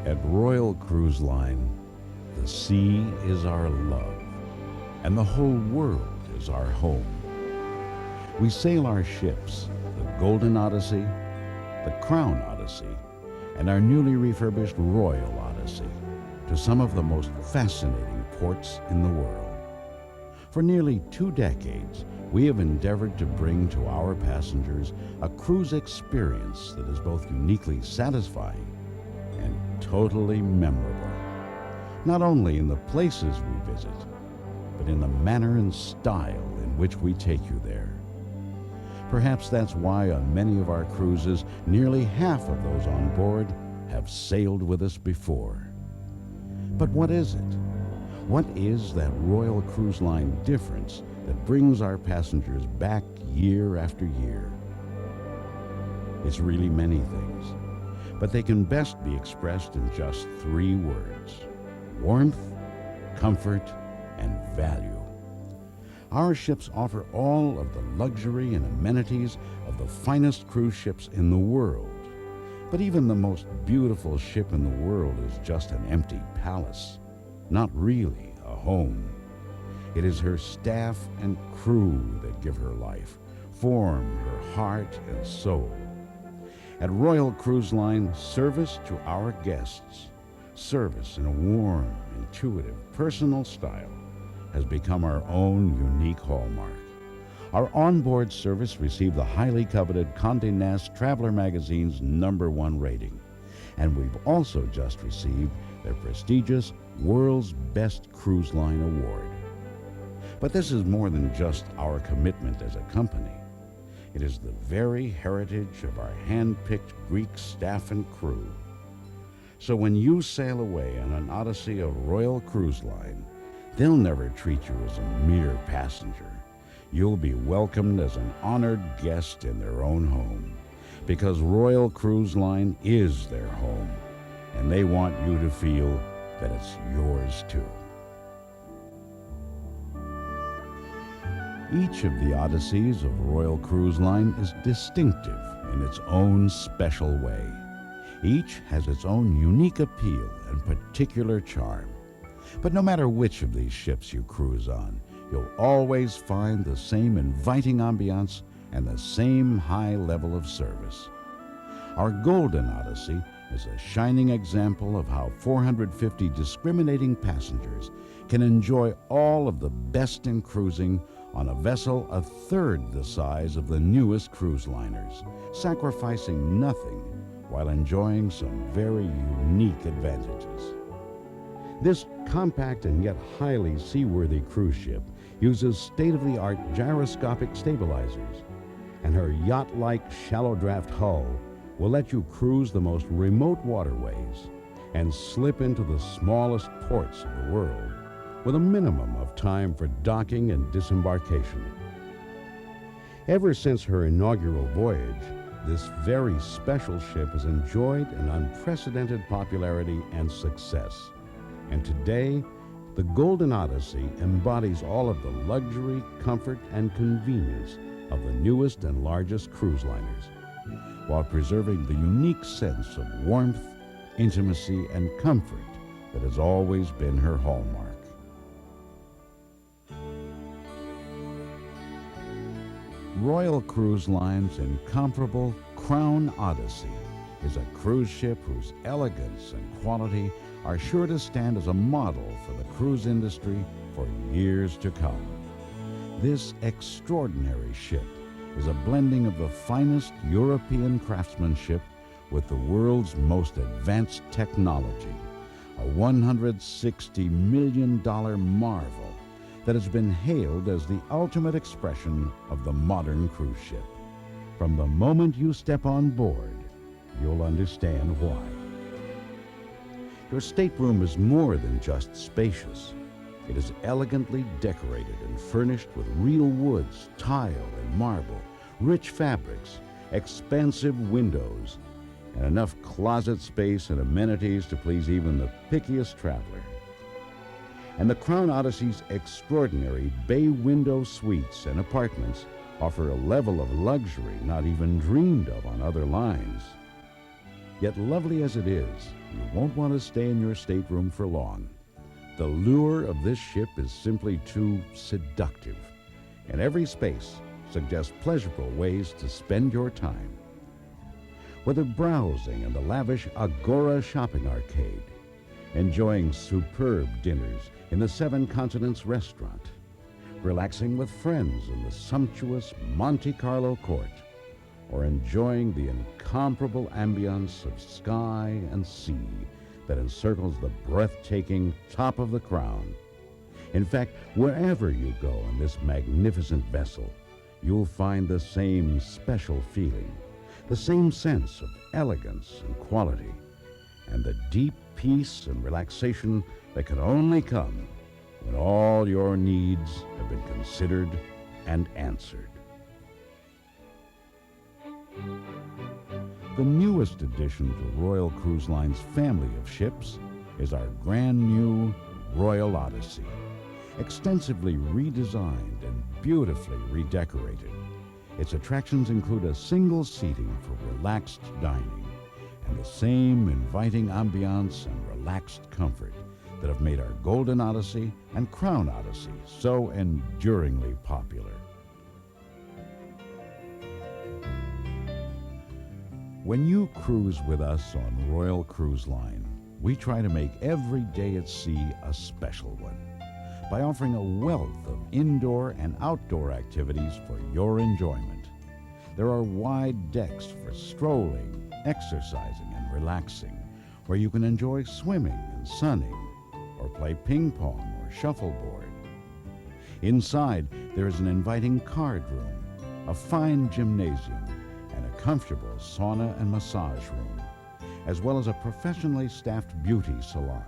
At Royal Cruise Line, the sea is our love, and the whole world is our home. We sail our ships, the Golden Odyssey, the Crown Odyssey, and our newly refurbished Royal Odyssey, to some of the most fascinating ports in the world. For nearly 2 decades, we have endeavored to bring to our passengers a cruise experience that is both uniquely satisfying and totally memorable, not only in the places we visit, but in the manner and style in which we take you there. Perhaps that's why on many of our cruises, nearly half of those on board have sailed with us before. But what is it? What is that Royal Cruise Line difference that brings our passengers back year after year? It's really many things, but they can best be expressed in just 3 words: warmth, comfort, and value. Our ships offer all of the luxury and amenities of the finest cruise ships in the world. But even the most beautiful ship in the world is just an empty palace, not really a home. It is her staff and crew that give her life, form her heart and soul. At Royal Cruise Line, service to our guests, service in a warm, intuitive, personal style, has become our own unique hallmark. Our onboard service received the highly coveted Condé Nast Traveler magazine's #1 rating, and we've also just received their prestigious World's Best Cruise Line Award. But this is more than just our commitment as a company. It is the very heritage of our hand-picked Greek staff and crew. So when you sail away on an odyssey of Royal Cruise Line, they'll never treat you as a mere passenger. You'll be welcomed as an honored guest in their own home, because Royal Cruise Line is their home, and they want you to feel that it's yours too. Each of the Odysseys of Royal Cruise Line is distinctive in its own special way. Each has its own unique appeal and particular charm. But no matter which of these ships you cruise on, you'll always find the same inviting ambiance and the same high level of service. Our Golden Odyssey is a shining example of how 450 discriminating passengers can enjoy all of the best in cruising on a vessel a third the size of the newest cruise liners, sacrificing nothing while enjoying some very unique advantages. This compact and yet highly seaworthy cruise ship uses state-of-the-art gyroscopic stabilizers, and her yacht-like shallow draft hull will let you cruise the most remote waterways and slip into the smallest ports of the world with a minimum of time for docking and disembarkation. Ever since her inaugural voyage, this very special ship has enjoyed an unprecedented popularity and success. And today, the Golden Odyssey embodies all of the luxury, comfort, and convenience of the newest and largest cruise liners, while preserving the unique sense of warmth, intimacy, and comfort that has always been her hallmark. Royal Cruise Line's incomparable Crown Odyssey is a cruise ship whose elegance and quality are sure to stand as a model for the cruise industry for years to come. This extraordinary ship is a blending of the finest European craftsmanship with the world's most advanced technology, a $160 million marvel that has been hailed as the ultimate expression of the modern cruise ship. From the moment you step on board, you'll understand why. Your stateroom is more than just spacious. It is elegantly decorated and furnished with real woods, tile, and marble, rich fabrics, expansive windows, and enough closet space and amenities to please even the pickiest traveler. And the Crown Odyssey's extraordinary bay window suites and apartments offer a level of luxury not even dreamed of on other lines. Yet lovely as it is, you won't want to stay in your stateroom for long. The lure of this ship is simply too seductive, and every space suggests pleasurable ways to spend your time. Whether browsing in the lavish Agora shopping arcade, enjoying superb dinners in the Seven Continents restaurant, relaxing with friends in the sumptuous Monte Carlo court, or enjoying the incomparable ambience of sky and sea that encircles the breathtaking top of the Crown. In fact, wherever you go in this magnificent vessel, you'll find the same special feeling, the same sense of elegance and quality, and the deep peace and relaxation that can only come when all your needs have been considered and answered. The newest addition to Royal Cruise Line's family of ships is our brand new Royal Odyssey, extensively redesigned and beautifully redecorated. Its attractions include a single seating for relaxed dining and the same inviting ambiance and relaxed comfort that have made our Golden Odyssey and Crown Odyssey so enduringly popular. When you cruise with us on Royal Cruise Line, we try to make every day at sea a special one by offering a wealth of indoor and outdoor activities for your enjoyment. There are wide decks for strolling, exercising, and relaxing, where you can enjoy swimming and sunning, or play ping pong or shuffleboard. Inside, there is an inviting card room, a fine gymnasium, and a comfortable sauna and massage room, as well as a professionally staffed beauty salon.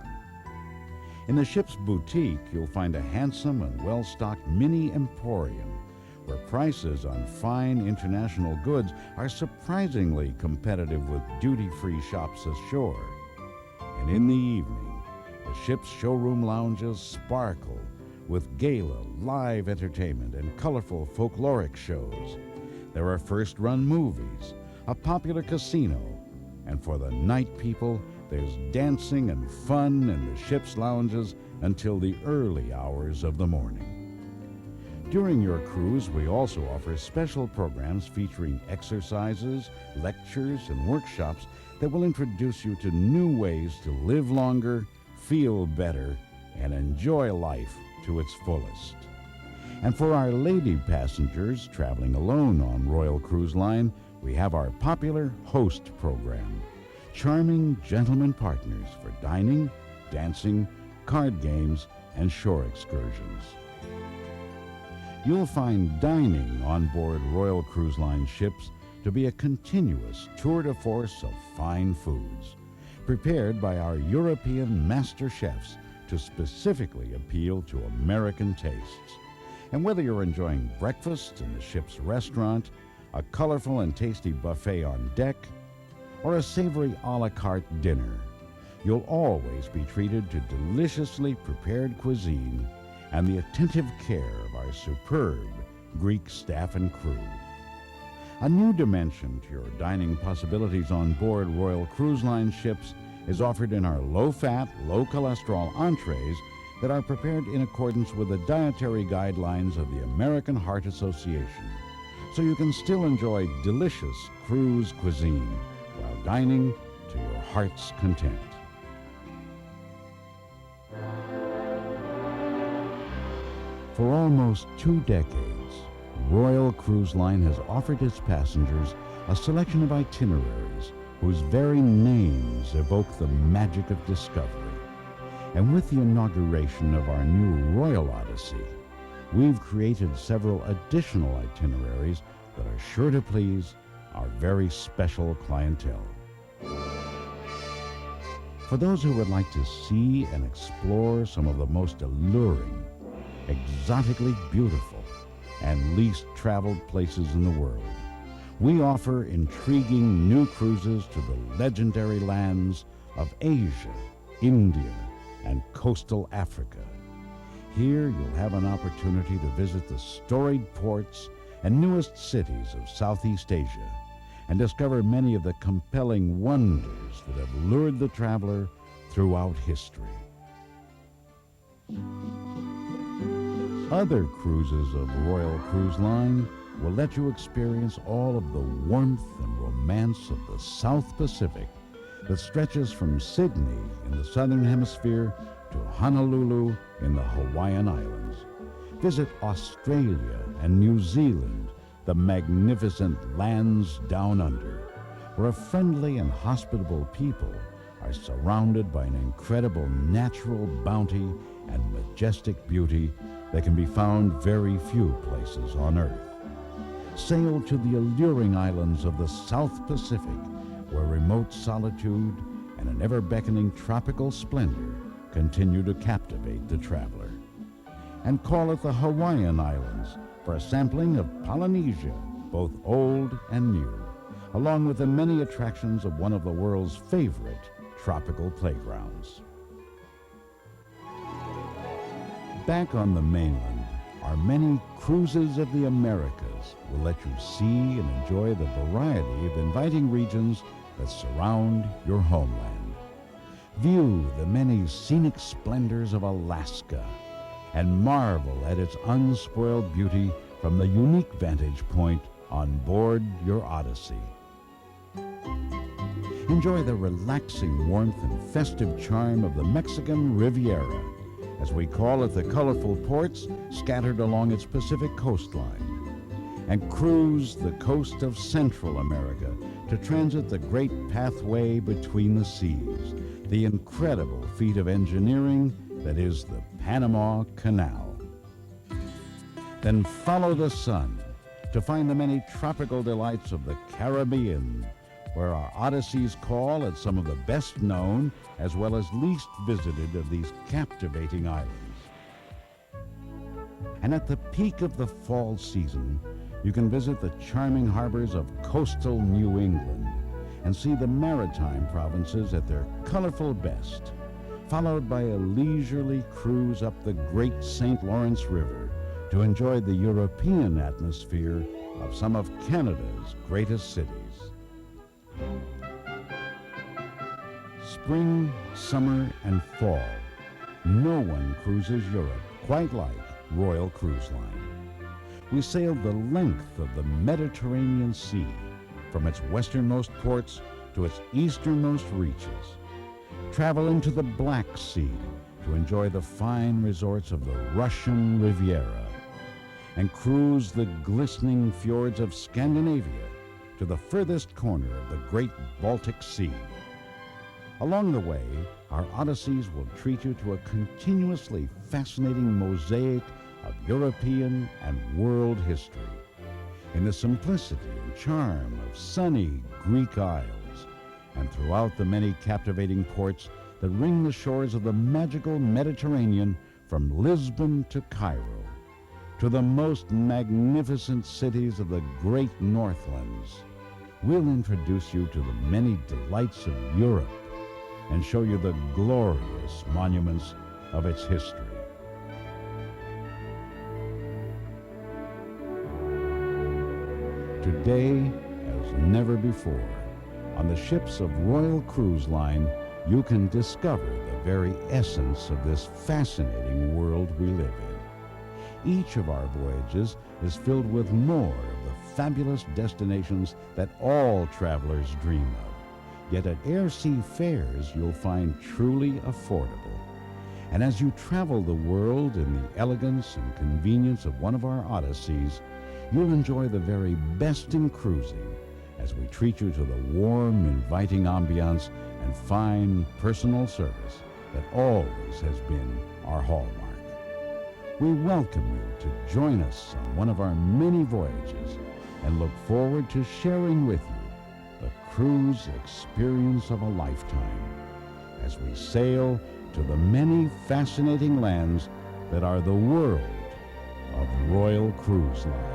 In the ship's boutique, you'll find a handsome and well-stocked mini emporium where prices on fine international goods are surprisingly competitive with duty-free shops ashore. And in the evening, the ship's showroom lounges sparkle with gala, live entertainment, and colorful folkloric shows. There are first-run movies, a popular casino, and for the night people, there's dancing and fun in the ship's lounges until the early hours of the morning. During your cruise, we also offer special programs featuring exercises, lectures, and workshops that will introduce you to new ways to live longer, feel better, and enjoy life to its fullest. And for our lady passengers traveling alone on Royal Cruise Line, we have our popular Host program. Charming gentleman partners for dining, dancing, card games, and shore excursions. You'll find dining on board Royal Cruise Line ships to be a continuous tour de force of fine foods, prepared by our European master chefs to specifically appeal to American tastes. And whether you're enjoying breakfast in the ship's restaurant, a colorful and tasty buffet on deck, or a savory a la carte dinner, you'll always be treated to deliciously prepared cuisine and the attentive care of our superb Greek staff and crew. A new dimension to your dining possibilities on board Royal Cruise Line ships is offered in our low-fat, low-cholesterol entrees that are prepared in accordance with the dietary guidelines of the American Heart Association, so you can still enjoy delicious cruise cuisine while dining to your heart's content. For almost 2 decades, Royal Cruise Line has offered its passengers a selection of itineraries whose very names evoke the magic of discovery. And with the inauguration of our new Royal Odyssey, we've created several additional itineraries that are sure to please our very special clientele. For those who would like to see and explore some of the most alluring, exotically beautiful, and least traveled places in the world, we offer intriguing new cruises to the legendary lands of Asia, India, and coastal Africa. Here you'll have an opportunity to visit the storied ports and newest cities of Southeast Asia and discover many of the compelling wonders that have lured the traveler throughout history. Other cruises of Royal Cruise Line will let you experience all of the warmth and romance of the South Pacific that stretches from Sydney in the Southern Hemisphere to Honolulu in the Hawaiian Islands. Visit Australia and New Zealand, the magnificent lands down under, where a friendly and hospitable people are surrounded by an incredible natural bounty and majestic beauty that can be found very few places on Earth. Sail to the alluring islands of the South Pacific, where remote solitude and an ever-beckoning tropical splendor continue to captivate the traveler. And call it the Hawaiian Islands for a sampling of Polynesia, both old and new, along with the many attractions of one of the world's favorite tropical playgrounds. Back on the mainland, our many Cruises of the Americas will let you see and enjoy the variety of inviting regions that surround your homeland. View the many scenic splendors of Alaska and marvel at its unspoiled beauty from the unique vantage point on board your Odyssey. Enjoy the relaxing warmth and festive charm of the Mexican Riviera, as we call it the colorful ports scattered along its Pacific coastline, and cruise the coast of Central America to transit the great pathway between the seas, the incredible feat of engineering that is the Panama Canal. Then follow the sun to find the many tropical delights of the Caribbean, where our Odysseys call at some of the best known as well as least visited of these captivating islands. And at the peak of the fall season, you can visit the charming harbors of coastal New England and see the maritime provinces at their colorful best, followed by a leisurely cruise up the Great St. Lawrence River to enjoy the European atmosphere of some of Canada's greatest cities. Spring, summer, and fall, no one cruises Europe quite like Royal Cruise Line. We sailed the length of the Mediterranean Sea, from its westernmost ports to its easternmost reaches. Travel into the Black Sea to enjoy the fine resorts of the Russian Riviera, and cruise the glistening fjords of Scandinavia to the furthest corner of the great Baltic Sea. Along the way, our Odysseys will treat you to a continuously fascinating mosaic of European and world history, in the simplicity and charm of sunny Greek Isles, and throughout the many captivating ports that ring the shores of the magical Mediterranean from Lisbon to Cairo, to the most magnificent cities of the great Northlands. We'll introduce you to the many delights of Europe and show you the glorious monuments of its history. Today, as never before, on the ships of Royal Cruise Line, you can discover the very essence of this fascinating world we live in. Each of our voyages is filled with more of the fabulous destinations that all travelers dream of. Yet at air sea fares, you'll find truly affordable. And as you travel the world in the elegance and convenience of one of our Odysseys, you'll enjoy the very best in cruising as we treat you to the warm, inviting ambiance and fine personal service that always has been our hallmark. We welcome you to join us on one of our many voyages and look forward to sharing with you the cruise experience of a lifetime as we sail to the many fascinating lands that are the world of Royal Cruise Line.